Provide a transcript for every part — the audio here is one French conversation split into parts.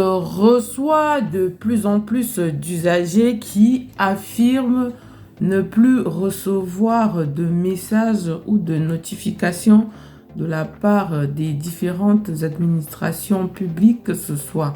Je reçois de plus en plus d'usagers qui affirment ne plus recevoir de messages ou de notifications de la part des différentes administrations publiques, que ce soit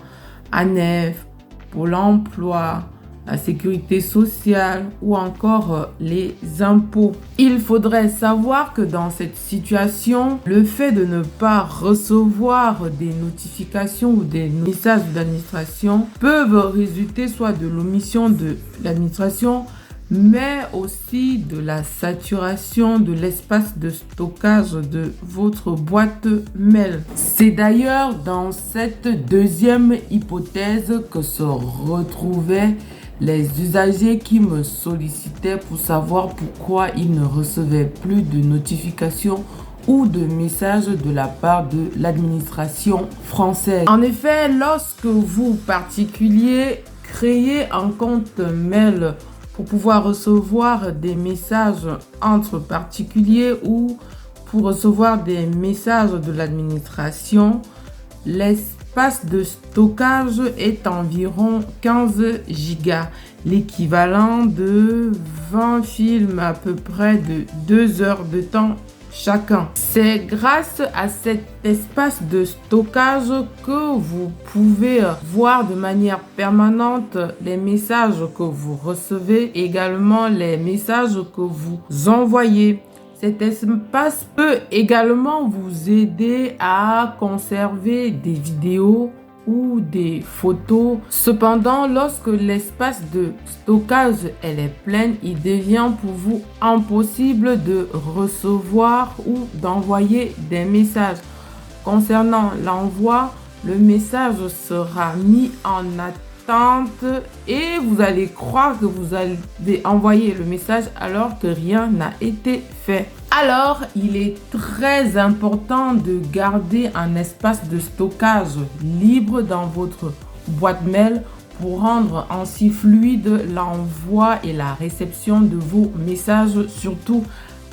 ANEF, Pôle emploi, la sécurité sociale ou encore les impôts. Il faudrait savoir que dans cette situation, le fait de ne pas recevoir des notifications ou des messages d'administration peuvent résulter soit de l'omission de l'administration, mais aussi de la saturation de l'espace de stockage de votre boîte mail. C'est d'ailleurs dans cette deuxième hypothèse que se retrouvaient les usagers qui me sollicitaient pour savoir pourquoi ils ne recevaient plus de notifications ou de messages de la part de l'administration française. En effet, lorsque vous, particuliers, créez un compte mail pour pouvoir recevoir des messages entre particuliers ou pour recevoir des messages de l'administration, l'espace de stockage est environ 15 gigas, l'équivalent de 20 films à peu près de 2 heures de temps chacun. C'est grâce à cet espace de stockage que vous pouvez voir de manière permanente les messages que vous recevez, également les messages que vous envoyez. Cet espace peut également vous aider à conserver des vidéos ou des photos. Cependant, lorsque l'espace de stockage est plein, il devient pour vous impossible de recevoir ou d'envoyer des messages. Concernant l'envoi, le message sera mis en attente et vous allez croire que vous avez envoyé le message alors que rien n'a été fait. Alors, il est très important de garder un espace de stockage libre dans votre boîte mail pour rendre ainsi fluide l'envoi et la réception de vos messages, surtout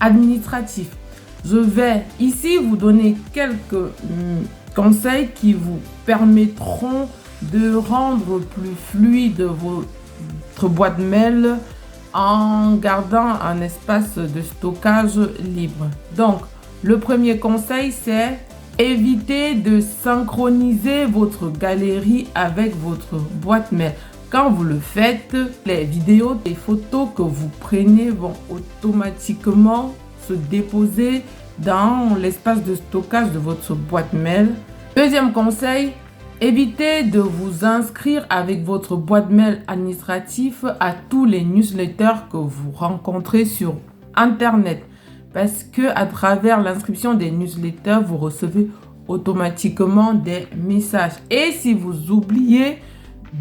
administratifs. Je vais ici vous donner quelques conseils qui vous permettront de rendre plus fluide votre boîte mail en gardant un espace de stockage libre. Donc, le premier conseil, c'est éviter de synchroniser votre galerie avec votre boîte mail. Quand vous le faites, les vidéos et photos que vous prenez vont automatiquement se déposer dans l'espace de stockage de votre boîte mail. Deuxième conseil, évitez de vous inscrire avec votre boîte mail administratif à tous les newsletters que vous rencontrez sur Internet. Parce que à travers l'inscription des newsletters, vous recevez automatiquement des messages. Et si vous oubliez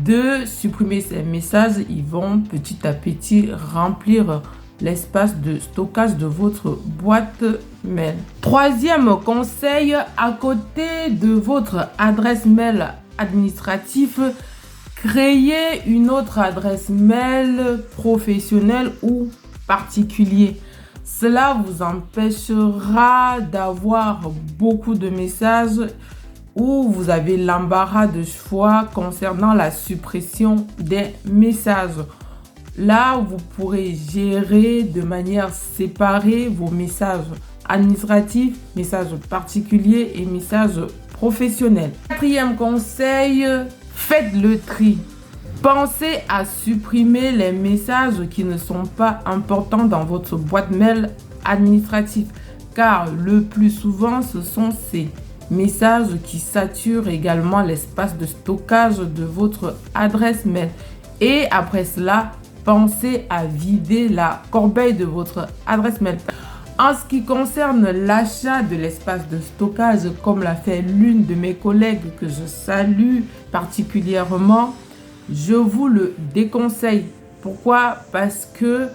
de supprimer ces messages, ils vont petit à petit remplir l'espace de stockage de votre boîte mail. Troisième conseil, à côté de votre adresse mail administrative, créez une autre adresse mail professionnelle ou particulier. Cela vous empêchera d'avoir beaucoup de messages où vous avez l'embarras de choix concernant la suppression des messages. Là, vous pourrez gérer de manière séparée vos messages administratifs, messages particuliers et messages professionnels. Quatrième conseil, faites le tri. Pensez à supprimer les messages qui ne sont pas importants dans votre boîte mail administrative, car le plus souvent, ce sont ces messages qui saturent également l'espace de stockage de votre adresse mail. Et après cela, pensez à vider la corbeille de votre adresse mail. En ce qui concerne l'achat de l'espace de stockage, comme l'a fait l'une de mes collègues que je salue particulièrement, je vous le déconseille. Pourquoi? Parce que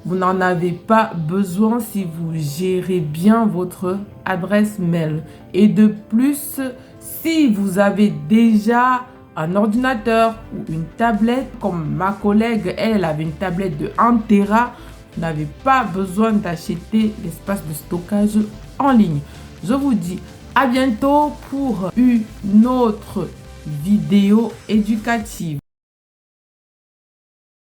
vous n'en avez pas besoin si vous gérez bien votre adresse mail. Et de plus, si vous avez déjà un ordinateur ou une tablette, comme ma collègue, elle avait une tablette de 1 Tera, vous n'avez pas besoin d'acheter l'espace de stockage en ligne. Je vous dis à bientôt pour une autre vidéo éducative.